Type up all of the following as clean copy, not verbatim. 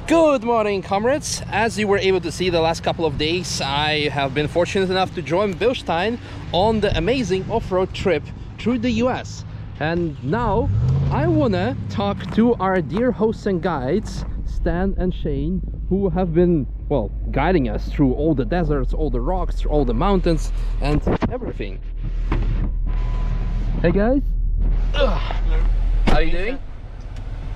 Good morning, comrades. As you were able to see the last couple of days, I have been fortunate enough to join Bilstein on the amazing off-road trip through the US. And now I wanna talk to our dear hosts and guides, Stan and Shane, who have been, well, guiding us through all the deserts, all the rocks, through all the mountains and everything. Hey guys. Hello. How are you doing?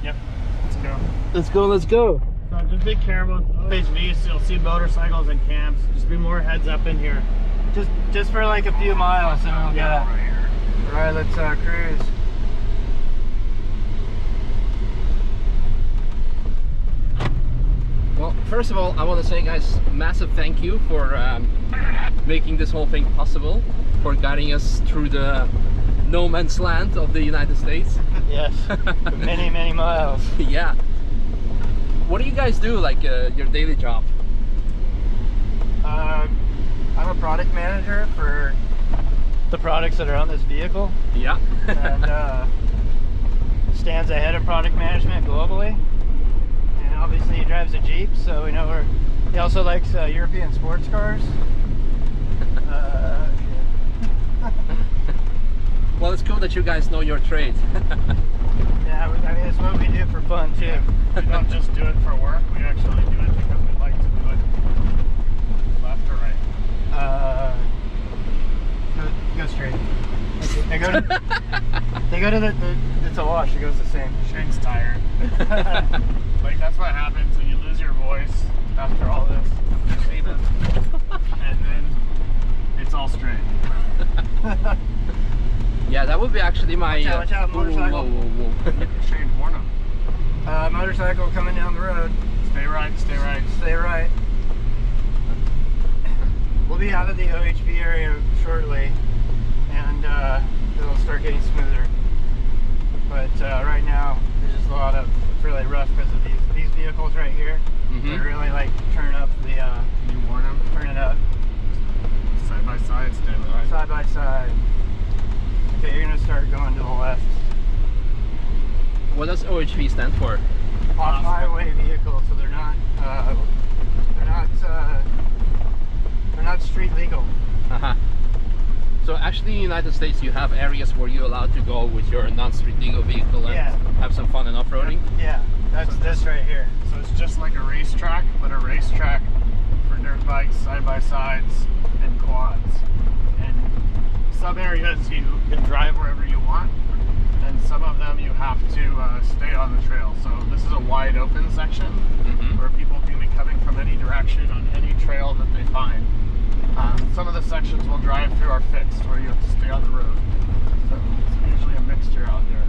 Yep. Let's go. Let's go, let's go. So just be careful with OHV, so you'll see motorcycles and camps. Just be more heads up in here. Just for like a few miles, and we'll get right here. All right, let's cruise. Well, first of all, I want to say, guys, massive thank you for making this whole thing possible, for guiding us through the no man's land of the United States. Yes, many, many miles. Yeah. What do you guys do, like your daily job? I'm a product manager for the products that are on this vehicle. Yeah. And Stan's the head of product management globally. And obviously he drives a Jeep, so we know he also likes European sports cars. Well, it's cool that you guys know your trade. Yeah, I mean, it's what we do for fun too. We don't just do it for work, we actually do it because we like to do it. Left or right? Go straight. They go to the it's a wash, it goes the same. Shane's tired. Like, that's what happens when you lose your voice after all this. You see this, and then it's all straight. Yeah, that would be actually my... Watch out, motorcycle. Whoa. Shane, warn him. Motorcycle coming down the road. Stay right, stay right. Stay right. We'll be out of the OHV area shortly, and it'll start getting smoother. But right now, there's just a lot of really rough because of these vehicles right here. They really like turn up the... Can you warn them? Turn it up. Side by side, stay right. Side by side. Okay, you're gonna start going to the left. What does OHV stand for? Off-highway vehicles, so they're not street legal. So actually in the United States you have areas where you're allowed to go with your non-street legal vehicle and have some fun in off-roading? Yeah, that's this right here. So it's just like a racetrack, but a racetrack for dirt bikes, side-by-sides, and quads. And some areas you can drive wherever you want, and some of them you have to stay on the trail. So this is a wide open section where people can be coming from any direction on any trail that they find. Some of the sections we'll drive through are fixed, where you have to stay on the road. So it's usually a mixture out there.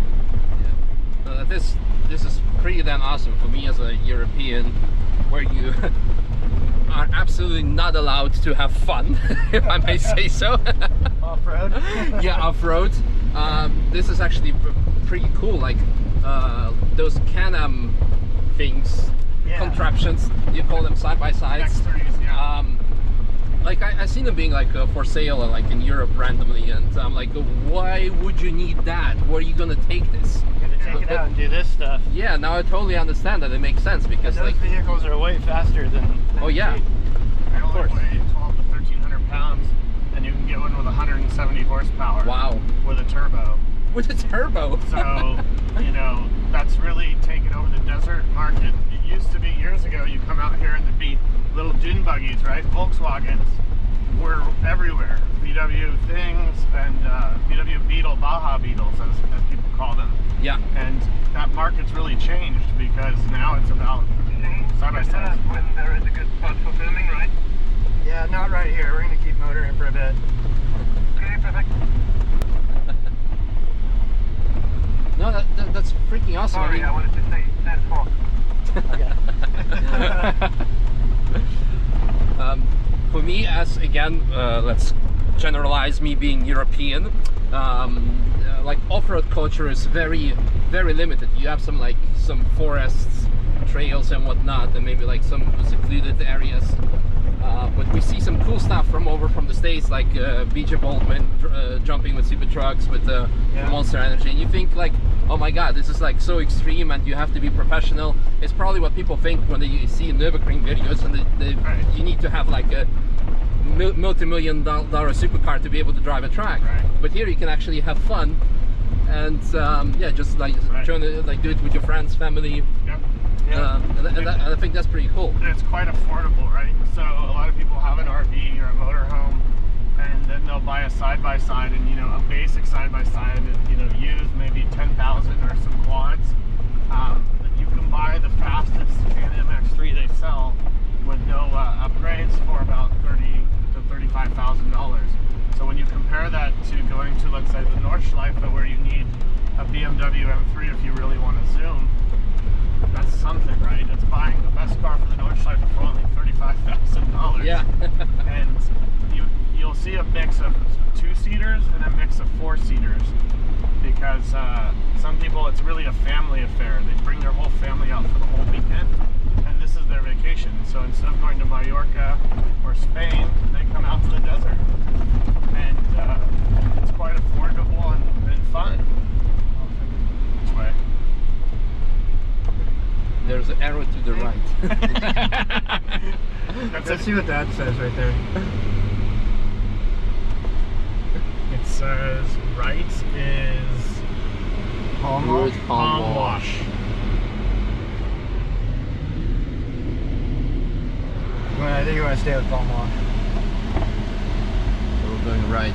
Yeah. This is pretty damn awesome for me as a European, where you are absolutely not allowed to have fun, if I may say so. Off-road? Yeah, off-road. This is actually pretty cool, like those Can-Am things, contraptions, you call them side-by-sides. Yeah. Like I seen them being like for sale like in Europe randomly, and I'm like, why would you need that? Where are you gonna take this? You're gonna take it out and do this stuff. Yeah, now I totally understand that. It makes sense because those vehicles are way faster than oh yeah, they only weigh 12 to 1,300 pounds, and you can get one with 170 horsepower. Wow. With a turbo. With a turbo. So you know, that's really taken over the desert market. It used to be years ago, you come out here and there'd be little dune buggies, right? Volkswagens were everywhere. VW things and VW Beetle, Baja Beetles, as people call them. Yeah. And that market's really changed because now it's about side by side. When there is a good spot for filming, right? Yeah, not right here. We're going to keep motoring for a bit. Okay, perfect. No, that's freaking awesome. Sorry, I wanted to say that's for. For me, as again, let's generalize me being European, like off-road culture is very, very limited. You have some forests, trails and whatnot, and maybe like some secluded areas. But we see some cool stuff from the States, like BJ Boltman jumping with super trucks with Monster Energy, and you think like, oh my god, this is like so extreme and you have to be professional. It's probably what people think when they see Nürburgring videos, and Right. you need to have like a multi-million dollar supercar to be able to drive a track. Right. But here you can actually have fun and yeah, just like Right. trying to like do it with your friends, family. Yep. Yeah. And I think that's pretty cool. And it's quite affordable, right? So a lot of people have an RV or a motorhome, and then they'll buy a side-by-side, and a basic side-by-side, used maybe 10,000 or some quads. You can buy the fastest Can-Am X3 they sell with no upgrades for about $30,000 to $35,000. So when you compare that to going to, let's say, the Nordschleife, where you need a BMW M3 if you really want to zoom, that's something, right? It's buying the best car for the Nordschleife for only $35,000. Yeah. And you'll see a mix of 2-seaters and a mix of 4-seaters, because some people, it's really a family affair. They bring their whole family out for the whole weekend, and this is their vacation. So instead of going to Mallorca or Spain, they come out to the desert, and it's quite affordable and fun. Which way? There's an arrow to the right. Let's see what that says right there. It says right is palm wash. Palm wash. Well, I think you want to stay with palm wash. So we're going right.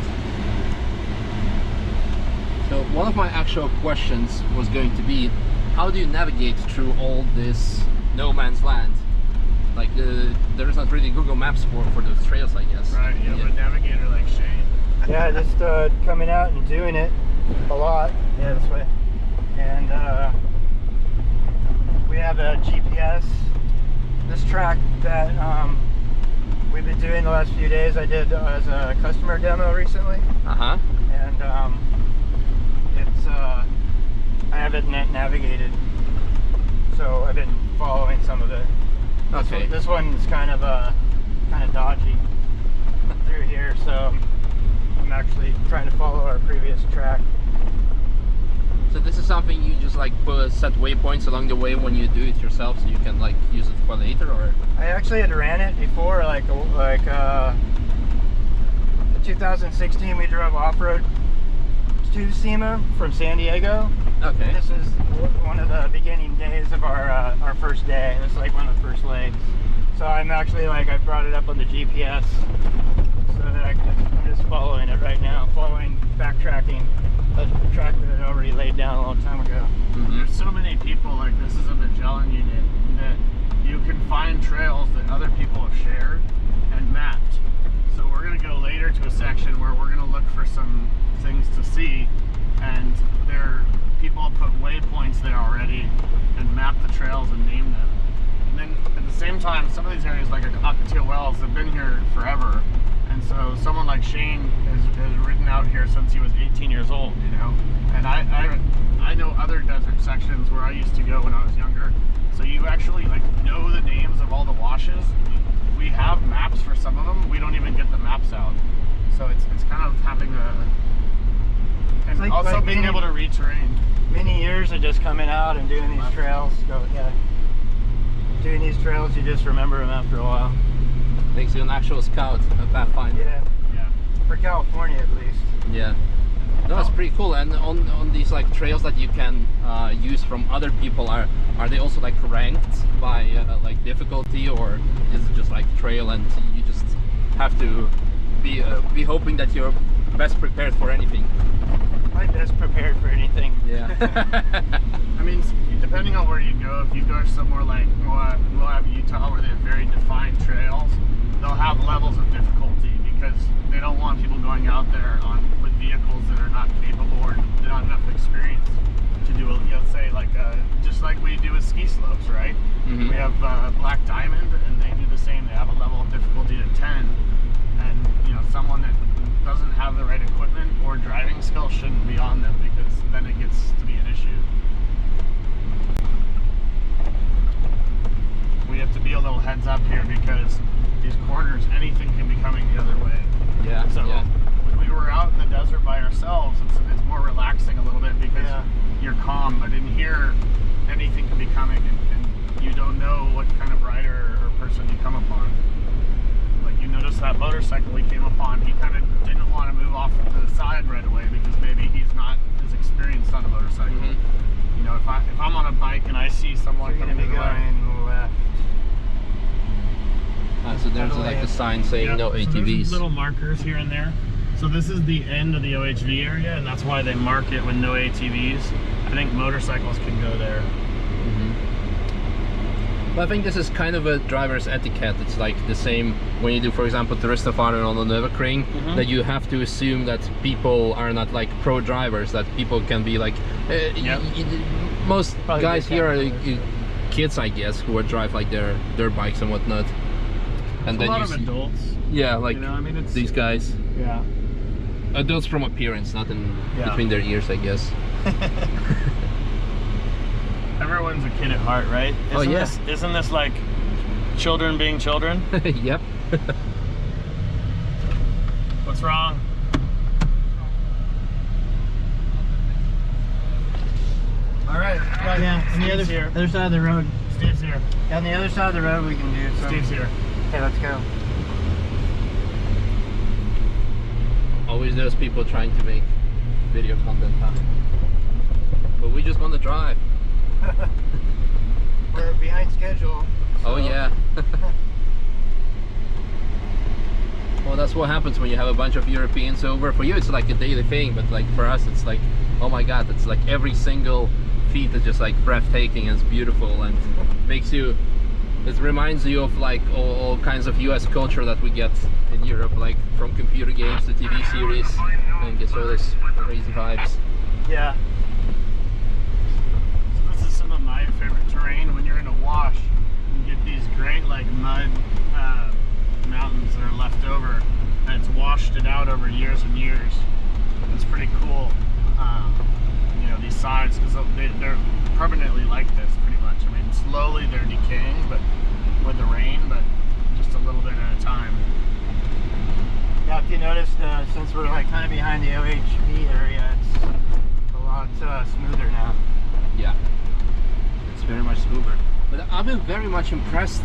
So one of my actual questions was going to be, how do you navigate through all this no man's land? Like there is not really Google Maps for those trails, I guess. Right, you have a navigator like Shane. Yeah, just coming out and doing it a lot. Yeah, this way. And we have a GPS. This track that we've been doing the last few days, I did as a customer demo recently. Uh-huh. And it's I have it navigated, so I've been following some of it. Okay. This one's kind of dodgy through here, so I'm actually trying to follow our previous track. So this is something you just like set waypoints along the way when you do it yourself, so you can like use it for later, or? I actually had ran it before, like in 2016 we drove off-road to SEMA from San Diego. Okay. This is one of the beginning days of our first day. This is like one of the first legs. So I'm actually like, I brought it up on the GPS so that I'm just following it right now, backtracking a track that I already laid down a long time ago. Mm-hmm. There's so many people, like this is a Magellan unit, that you can find trails that other people have shared and mapped. So we're going to go later to a section where we're going to look for some things to see, and people have put waypoints there already and mapped the trails and named them. And then at the same time, some of these areas like Ocotillo Wells have been here forever, and so someone like Shane has ridden out here since he was 18 years old, and I know other desert sections where I used to go when I was younger, so you actually like know the names of all the washes. We have maps for some of them, we don't even get the maps out, so it's kind of having and like- also like being many- able to read terrain. Many years of just coming out and doing these trails. Doing these trails, you just remember them after a while. Makes you an actual scout, a pathfinder. Yeah. For California at least. Yeah. No, it's pretty cool. And on these like trails that you can use from other people, are they also like ranked by like difficulty, or is it just like trail and you just have to be hoping that you're best prepared for anything? I'm best prepared for anything. Yeah. I mean, depending on where you go, if you go somewhere like Moab, Utah, where they have very defined trails, they'll have levels of difficulty because they don't want people going out there with vehicles that are not capable or not enough experience to do, say like just like we do with ski slopes, right? Mm-hmm. We have Black Diamond, and they do the same. They have a level of difficulty of 10, and someone that doesn't have the right equipment or driving skills shouldn't be on them, because then it gets to be an issue. We have to be a little heads up here because these corners, anything can be coming the other way. Yeah. So yeah. we we're out in the desert by ourselves, it's more relaxing a little bit because you're calm. But in here, anything can be coming, and you don't know what kind of rider or person you come upon. Like you notice that motorcycle we came upon, he kind of didn't want to move off to the side right away because maybe he's not as experienced on a motorcycle. You know, if I'm on a bike and I see someone coming going left. So there's like a sign saying no ATVs. So there's little markers here and there. So this is the end of the OHV area, and that's why they mark it with no ATVs. I think motorcycles can go there. Well, I think this is kind of a driver's etiquette. It's like the same when you do, for example, toeristenvaren on the Nürburgring, that you have to assume that people are not like pro drivers, that people can be like, most Probably guys here are cameras. kids, I guess, who would drive like their bikes and whatnot. And then A lot you of see, adults. yeah, like You know, I mean, it's these guys. Yeah. Adults from appearance, not in between their ears, I guess. Everyone's a kid at heart, right? Isn't this like children being children? Yep. What's wrong? All right. Yeah, on the Steve's here. other side of the road. Steve's here. On the other side of the road we can do some. Steve's here. Okay, let's go. Always those people trying to make video content, huh? But we just want to drive. We're behind schedule. Oh yeah. Well, that's what happens when you have a bunch of Europeans over. For you it's like a daily thing, but like for us it's like, oh my god, it's like every single feat is just like breathtaking and it's beautiful and makes you, it reminds you of like all kinds of US culture that we get in Europe, like from computer games to TV series, and gets all this crazy vibes. Yeah. So this is some of my favorite terrain. When you're in a wash, you get these great like mud mountains that are left over, and it's washed it out over years and years. It's pretty cool. You know, these sides, because they're permanently like this pretty much. I mean, slowly they're decaying, but with the rain, but just a little bit at a time. Yeah, if you noticed, since we're like kind of behind the OHV area, it's a lot smoother now. Yeah, it's very much smoother. But I've been very much impressed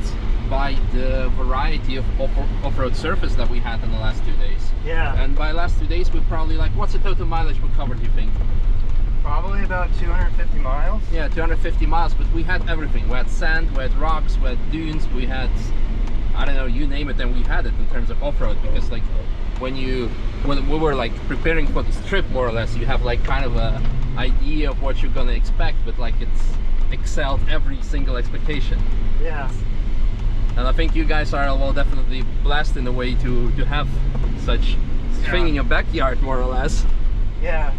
by the variety of off-road surface that we had in the last 2 days. Yeah. And by last 2 days, we probably like, what's the total mileage we covered, do you think? Probably about 250 miles. Yeah, 250 miles, but we had everything. We had sand, we had rocks, we had dunes, we had, I don't know, you name it, and we had it in terms of off-road, because like when we were like preparing for this trip, more or less, you have like kind of a idea of what you're gonna expect, but like it's excelled every single expectation. Yeah. And I think you guys are, well, definitely blessed in a way to have such thing in your backyard, more or less. Yeah.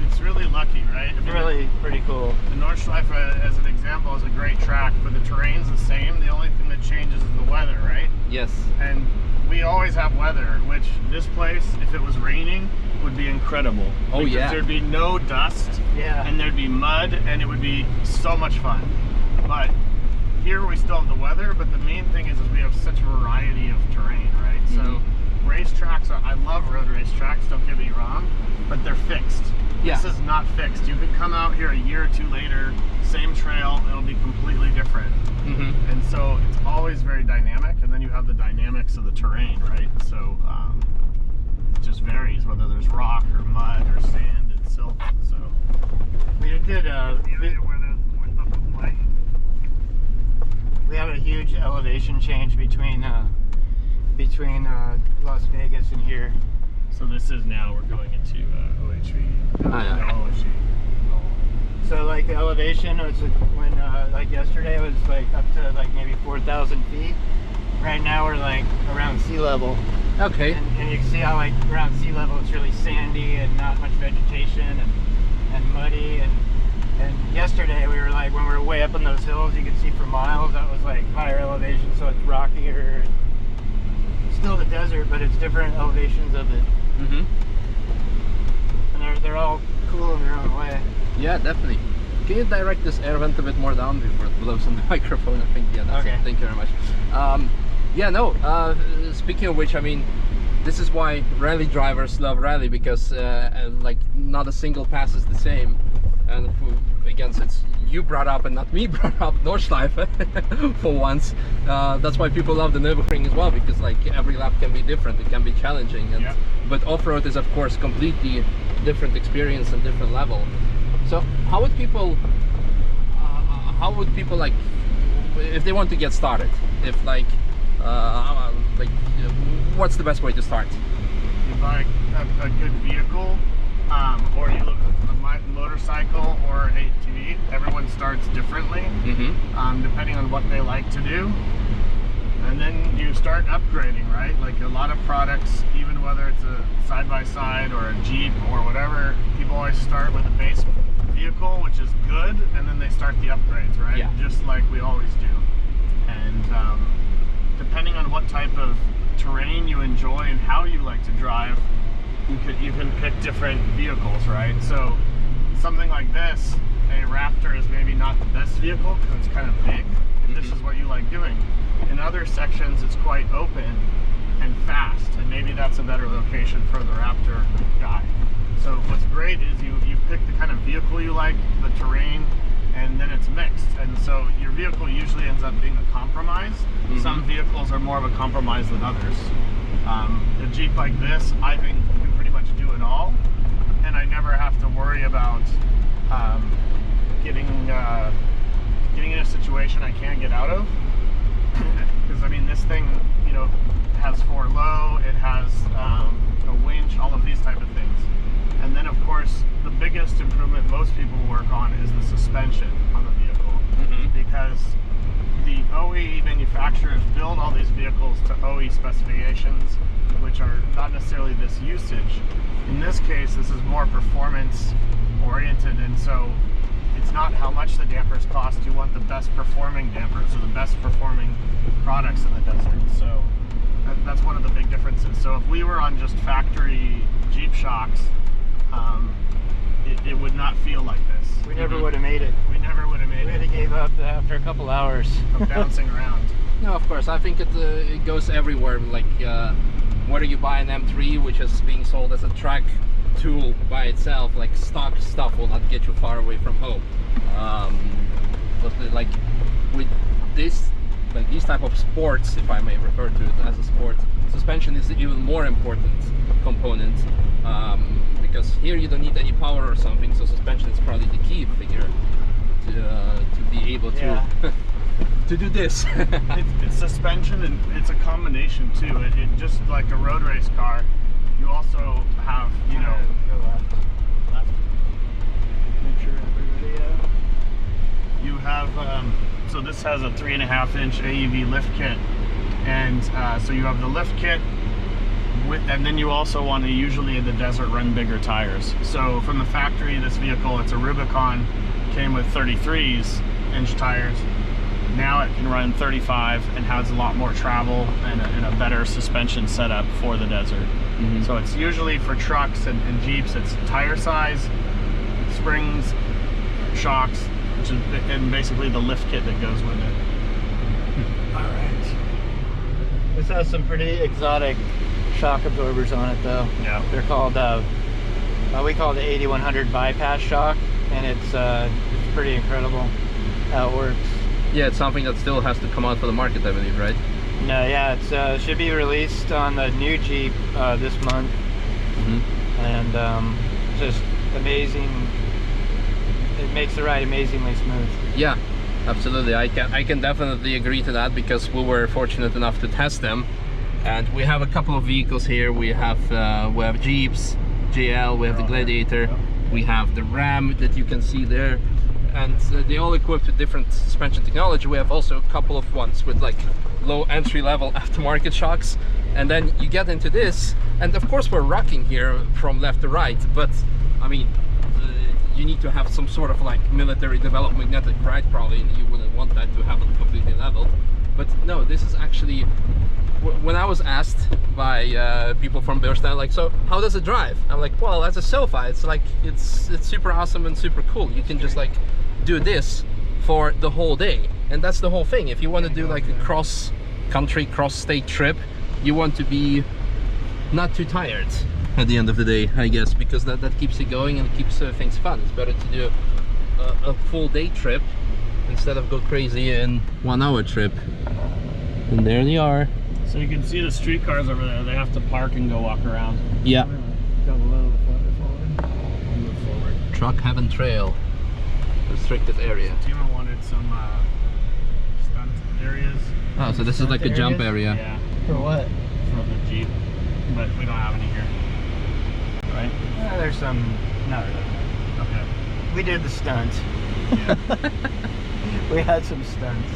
It's really lucky, right? I mean, Really pretty cool. the Nordschleife, as an example, is a great track, but the terrain's the same. The only thing that changes is the weather, right? Yes. And we always have weather, which this place, if it was raining, would be incredible. Oh, because yeah. there'd be no dust, Yeah. and there'd be mud, and it would be so much fun. But here we still have the weather, but the main thing is we have such a variety of terrain, right? So racetracks I love road racetracks, don't get me wrong, but they're fixed. Yeah. This is not fixed. You could come out here a year or two later, same trail, it'll be completely different. And so it's always very dynamic, and then you have the dynamics of the terrain, right? So it just varies whether there's rock or mud or sand and silt. So We did we have a huge elevation change between Las Vegas and here. So this is now we're going into OHV. yeah. OHV. So like the elevation was when like yesterday it was like up to like maybe 4,000 feet. Right now we're like around sea level. Okay. And you can see how like around sea level it's really sandy and not much vegetation and muddy and yesterday we were like when we were way up in those hills you could see for miles that was like higher elevation, so it's rockier. It's still the desert, but it's different elevations of it. And they're all cool in their own way. Yeah, definitely. Can you direct this air vent a bit more down before it blows on the microphone? I think, yeah, that's Okay. it. Thank you very much. Yeah, no, speaking of which, I mean, this is why rally drivers love rally, because like not a single pass is the same. And again, since you brought up and not me brought up Nordschleife for once, that's why people love the Nürburgring as well, because like every lap can be different, it can be challenging, and but off-road is of course completely different experience and different level. So how would people like, if they want to get started, if like what's the best way to start? You buy a good vehicle, or you look at a motorcycle or an ATV. Everyone starts differently, depending on what they like to do. And then you start upgrading, right? Like a lot of products, even whether it's a side-by-side or a Jeep or whatever, people always start with a base vehicle, which is good, and then they start the upgrades, right? Yeah. Just like we always do. And depending on what type of terrain you enjoy and how you like to drive, you can pick different vehicles, right? So something like this, a Raptor is maybe not the best vehicle because it's kind of big, if this is what you like doing. In other sections, it's quite open and fast, and maybe that's a better location for the Raptor guy. So what's great is you pick the kind of vehicle you like, the terrain, and then it's mixed. And so your vehicle usually ends up being a compromise. Some vehicles are more of a compromise than others. A Jeep like this, I think, can pretty much do it all, and I never have to worry about getting in a situation I can't get out of. Because I mean, this thing, you know, has 4 low, it has a winch, all of these type of things. And then of course, the biggest improvement most people work on is the suspension on the vehicle, because the OE manufacturers build all these vehicles to OE specifications, which are not necessarily this usage. In this case, this is more performance oriented, and so it's not how much the dampers cost. You want the best performing dampers or the best performing products in the desert. So that's one of the big differences. So if we were on just factory Jeep shocks, it would not feel like this. We never would have made it. We never would have made We it. would have gave up after a couple hours. Of bouncing around. No, of course. I think it goes everywhere. Like whether you buy an M3, which is being sold as a track tool by itself, like stock stuff will not get you far away from home. But like with this, like these type of sports, if I may refer to it as a sport, suspension is the even more important component. Because here you don't need any power or something, so suspension is probably the key figure to be able to to do this. It's suspension, and it's a combination too. It just like a road race car, you also have, you know, left. Make sure everybody. You have so this has a 3.5-inch AEV lift kit, and so you have the lift kit. And then you also want to usually in the desert run bigger tires. So from the factory, this vehicle, it's a Rubicon, came with 33-inch tires. Now it can run 35 and has a lot more travel and a better suspension setup for the desert. So it's usually for trucks and Jeeps, it's tire size, springs, shocks, which is, and basically the lift kit that goes with it. All right. This has some pretty exotic shock absorbers on it though. Yeah. They're called we call it the 8100 bypass shock, and it's pretty incredible how it works. Yeah, it's something that still has to come out for the market, I believe, right? No, yeah, it should be released on the new Jeep this month, and just amazing. It makes the ride amazingly smooth. Yeah, absolutely. I can definitely agree to that, because we were fortunate enough to test them. And we have a couple of vehicles here. We have Jeeps, JL, we have the Gladiator, we have the Ram that you can see there, and they all equipped with different suspension technology. We have also a couple of ones with like low entry-level aftermarket shocks, and then you get into this, and of course we're rocking here from left to right, but I mean, you need to have some sort of like military developed magnetic ride probably, and you wouldn't want that to have it completely leveled. But no, this is actually, when I was asked by people from Bilstein, like, so how does it drive? I'm like, well, as a Sofa, it's like, it's super awesome and super cool. You can just like do this for the whole day, and that's the whole thing. If you want to do like a cross-country, cross-state trip, you want to be, not too tired at the end of the day, I guess, because that keeps you going and keeps things fun. It's better to do a full day trip instead of go crazy in 1 hour trip. And there they are. So you can see the streetcars over there. They have to park and go walk around. Yeah. Go a little forward. Move forward. Truck Heaven Trail, restricted area. Tima wanted some stunt areas. Oh, so this is like a jump area. Yeah. For what? For the Jeep. But we don't have any here. Right? There's some. Not really. Okay. We did the stunts. Yeah. We had some stunts.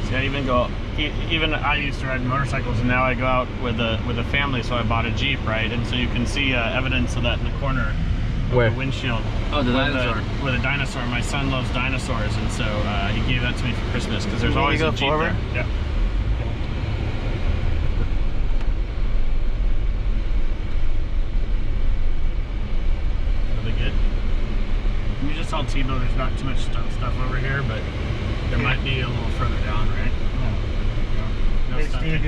See, I even go. Even I used to ride motorcycles, and now I go out with a family. So I bought a Jeep, right? And so you can see evidence of that in the corner. Where? The windshield. Oh, the dinosaur. With a dinosaur. My son loves dinosaurs, and so he gave that to me for Christmas because there's always a Jeep forward? there. Yeah. Really good. You just tell Tebow there's not too much stunt stuff over here, but there might be a little further down, right? No Hey stunt. Steve,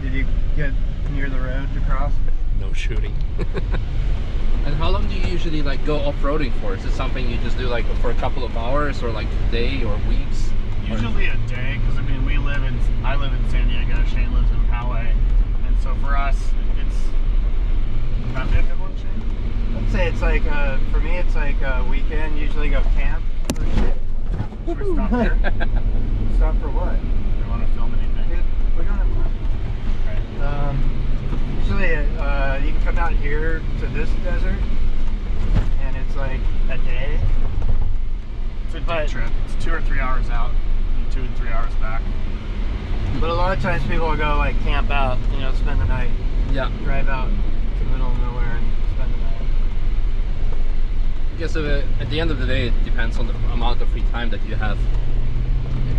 did you get near the road to cross? No shooting. And how long do you usually like go off-roading for? Is it something you just do like for a couple of hours or like a day or weeks? Usually a day, because I mean I live in San Diego, Shane lives in Poway, and so for us it's that be a good one, Shane? I'd say it's like for me it's like a weekend. Usually go camp. Should we stop here? Stop for what? Do you want to film anything? Dude, we don't have time. Okay. Usually you can come out here to this desert and it's like a day. It's a day trip. It's 2 or 3 hours out and 2 and 3 hours back. But a lot of times people will go like camp out, you know, spend the night, Yeah. drive out to the middle of nowhere and spend the night. I guess at the end of the day, it depends on the amount of free time that you have.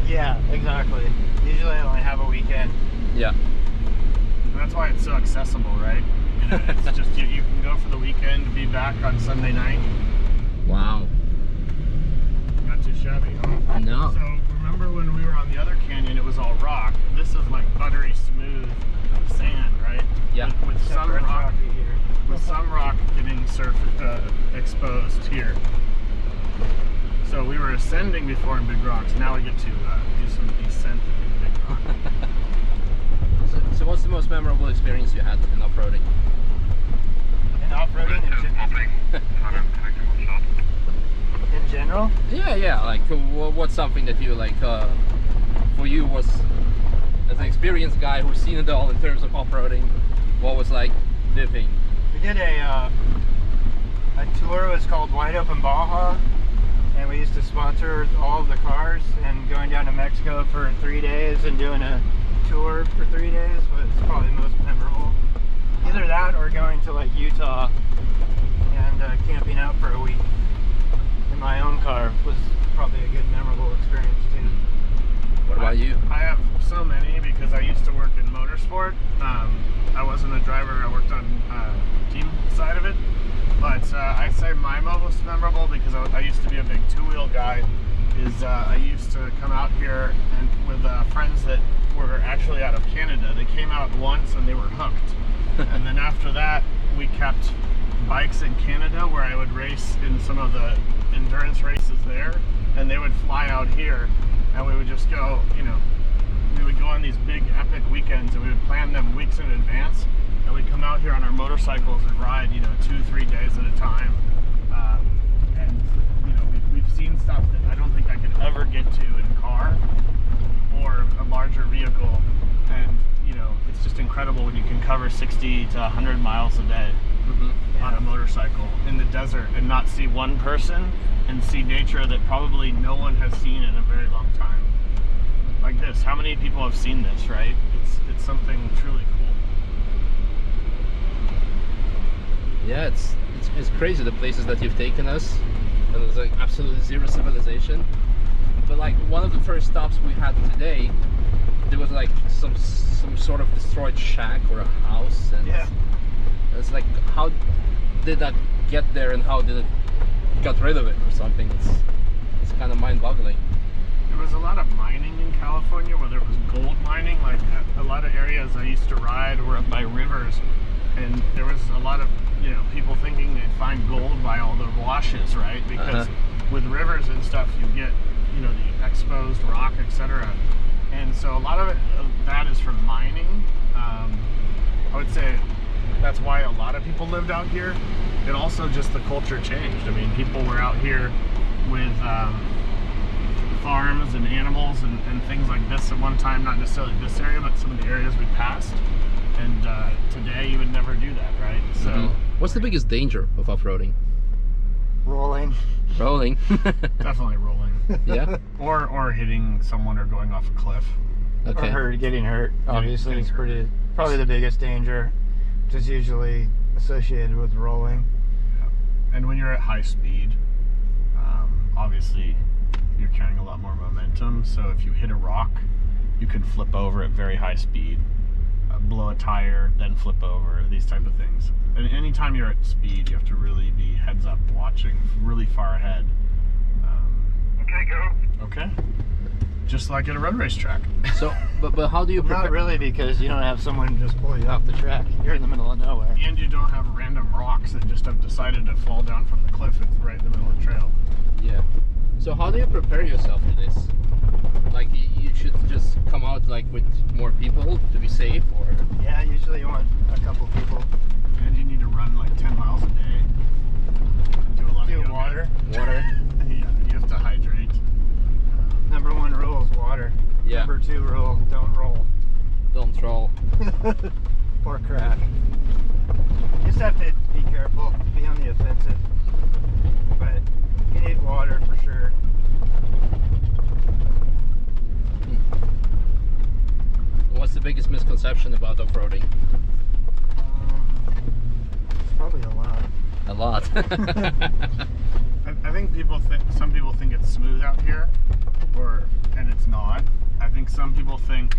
Yeah, exactly. Usually I only have a weekend. Yeah. And that's why it's so accessible, right? You know, it's just you can go for the weekend, be back on Sunday night. Wow. Not too shabby, huh? No. So remember when we were on the other canyon, it was all rock. This is like buttery smooth sand, right? Yeah. With some Separate rock, rocky here. with some rock getting exposed here. So we were ascending before in big rocks. Now we get to do some descent in big rock. So what's the most memorable experience you had in off-roading? And off-roading in general? Yeah. Like, what's something that you like? For you was, as an experienced guy who's seen it all in terms of off-roading, what was like the thing? We did a tour. It was called Wide Open Baja, and we used to sponsor all of the cars. And going down to Mexico for 3 days and doing a tour for 3 days was probably the most memorable. Either that or going to like Utah and camping out for a week in my own car was probably a good memorable experience too. What about you? I have so many because I used to work in motorsport. I wasn't a driver, I worked on team side of it. But I'd say my most memorable, because I used to be a big two-wheel guy, is I used to come out here and with friends that were actually out of Canada. They came out once and they were hooked. And then after that, we kept bikes in Canada where I would race in some of the endurance races there, and they would fly out here and we would just go, you know, we would go on these big epic weekends and we would plan them weeks in advance, and we'd come out here on our motorcycles and ride, you know, 2-3 days at a time. And you know, we've seen stuff that I don't think I could ever get to in a car or a larger vehicle, and you know, it's just incredible when you can cover 60 to 100 miles a day on a motorcycle in the desert and not see one person and see nature that probably no one has seen in a very long time. Like this, how many people have seen this, right? It's something truly cool. Yeah, it's crazy the places that you've taken us. And there's like absolutely zero civilization. But like one of the first stops we had today, there was like some sort of destroyed shack or a house, and Yeah. it's like, how did that get there and how did it got rid of it or something? It's kind of mind-boggling. There was a lot of mining in California, whether it was gold mining, like a lot of areas I used to ride were up by rivers and there was a lot of people thinking they'd find gold by all the washes, right? Because with rivers and stuff, you get the exposed rock, etc. And so a lot of that is from mining. I would say that's why a lot of people lived out here. And also just the culture changed. I mean, people were out here with farms and animals and things like this at one time, not necessarily this area, but some of the areas we passed. And today you would never do that, right? So what's the biggest danger of off-roading? Rolling. Rolling. Definitely rolling. Yeah. Or hitting someone or going off a cliff. Okay. Or getting hurt. Obviously, it's probably the biggest danger, which is usually associated with rolling. Yeah. And when you're at high speed, obviously you're carrying a lot more momentum. So if you hit a rock, you could flip over at very high speed, blow a tire, then flip over. These type of things. And anytime you're at speed, you have to really be heads up, watching really far ahead. Okay, go. Okay. Just like at a road race track. So, but how do you prepare? Not really, because you don't have someone just pull you off the track. You're in the middle of nowhere. And you don't have random rocks that just have decided to fall down from the cliff right in the middle of the trail. Yeah. So how do you prepare yourself for this? Like you should just come out like with more people to be safe, or? Yeah, usually you want a couple people. And you need to run like 10 miles a day. Do a lot of yoga. Water. Water. Yeah, you have to hydrate. Number 1 rule is water. Yeah. Number 2 rule, don't roll. Don't troll. Or crash. You just have to be careful, be on the offensive. But you need water for sure. What's the biggest misconception about off-roading? It's probably a lot. A lot. I think some people think it's smooth out here, and it's not. I think some people think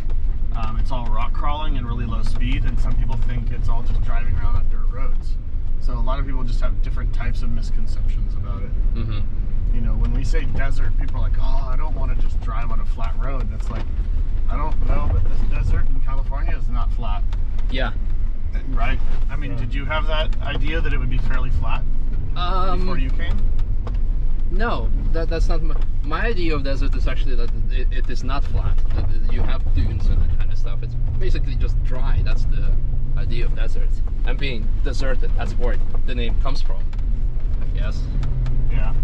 it's all rock crawling and really low speed, and some people think it's all just driving around on dirt roads. So a lot of people just have different types of misconceptions about it. When we say desert, people are like, oh, I don't want to just drive on a flat road. That's like, I don't know, but this desert in California is not flat. Yeah. Right? I mean, did you have that idea that it would be fairly flat before you came? No, that's not my idea of desert. Is actually that it is not flat. That you have dunes and that kind of stuff. It's basically just dry. That's the idea of desert. And being deserted, that's where the name comes from, I guess. Yeah.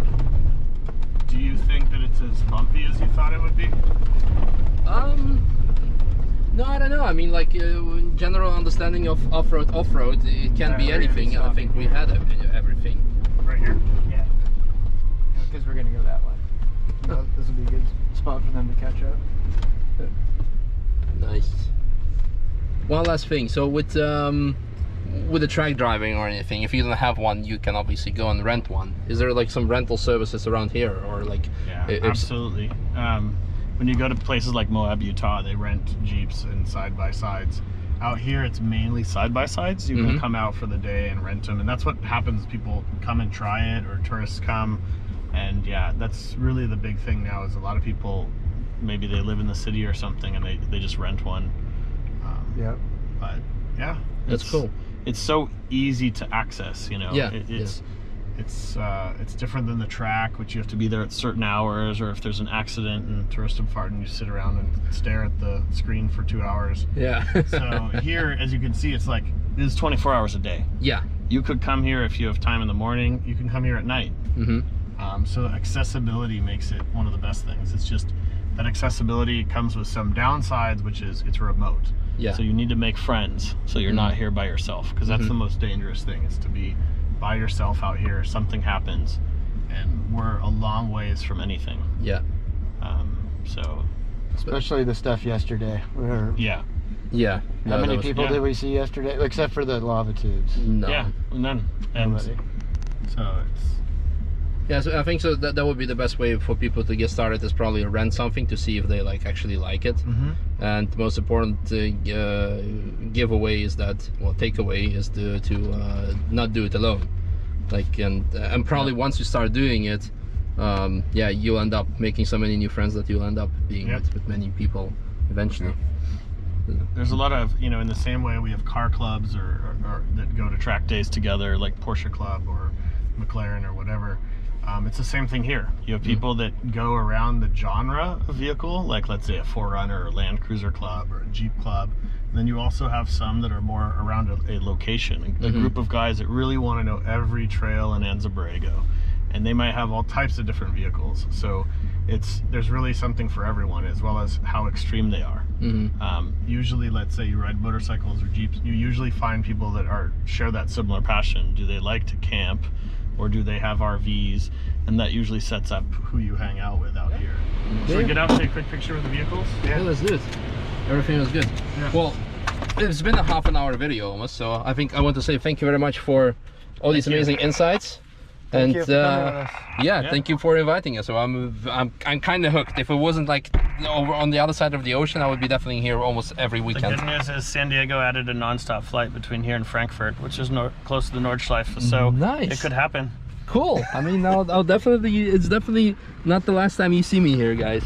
Do you think that it's as bumpy as you thought it would be? No, I don't know. I mean, like general understanding of off-road, it can be anything. I think we had everything. Right here? Yeah. Because we're going to go that way. This will be a good spot for them to catch up. Nice. One last thing. So with the track driving or anything, if you don't have one, you can obviously go and rent one. Is there like some rental services around here, or like? Yeah, absolutely. When you go to places like Moab, Utah, they rent Jeeps and side-by-sides. Out here, it's mainly side-by-sides. You can come out for the day and rent them, and that's what happens. People come and try it, or tourists come, and yeah, that's really the big thing now. Is a lot of people, maybe they live in the city or something, and they just rent one. Yep. But yeah, that's cool. It's so easy to access. Yeah. It's different than the track, which you have to be there at certain hours, or if there's an accident and tourist pardon, you sit around and stare at the screen for 2 hours. Yeah. So here, as you can see, it's 24 hours a day. Yeah. You could come here if you have time in the morning. You can come here at night. So accessibility makes it one of the best things. It's just that accessibility comes with some downsides, which is it's remote. Yeah. So you need to make friends, so you're not here by yourself, because that's the most dangerous thing, is to be by yourself out here. Something happens, and we're a long ways from anything. Yeah. So. Especially the stuff yesterday. Yeah. Yeah. How many people did we see yesterday, except for the lava tubes? No. Yeah, none. And Nobody. so it's. Yeah, so I think so that would be the best way for people to get started, is probably rent something to see if they actually like it. And the most important giveaway is takeaway is to not do it alone. And probably once you start doing it, yeah, you'll end up making so many new friends that you'll end up being with many people eventually. there's a lot of, you know, in the same way we have car clubs or that go to track days together, like Porsche Club or McLaren or whatever. It's the same thing here. You have people that go around the genre of vehicle, like let's say a 4Runner or Land Cruiser Club or a Jeep Club. And then you also have some that are more around a location, a group of guys that really want to know every trail in Anza Borrego. And they might have all types of different vehicles. So there's really something for everyone, as well as how extreme they are. Usually, let's say you ride motorcycles or Jeeps, you usually find people that share that similar passion. Do they like to camp, or do they have RVs? And that usually sets up who you hang out with out here. Should we get out and take a quick picture with the vehicles? Yeah, let's do it. Everything was good. Yeah. Well, it's been a half-an-hour video almost, so I think I want to say thank you very much for all these amazing insights. And yeah, thank you for inviting us. So I'm kind of hooked. If it wasn't like over on the other side of the ocean, I would be definitely here almost every weekend. The good news is San Diego added a non-stop flight between here and Frankfurt, which is close to the Nordschleife, so nice. It could happen. Cool. I mean, I'll definitely, it's definitely not the last time you see me here, guys.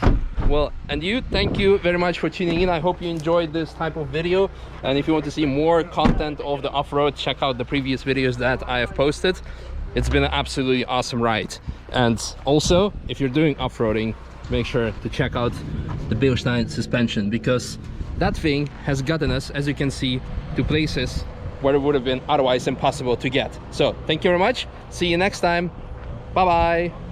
Well, and thank you very much for tuning in. I hope you enjoyed this type of video, and if you want to see more content of the off-road, check out the previous videos that I have posted. It's been an absolutely awesome ride. And also, if you're doing off-roading, make sure to check out the Bilstein suspension, because that thing has gotten us, as you can see, to places where it would have been otherwise impossible to get. So thank you very much. See you next time. Bye bye.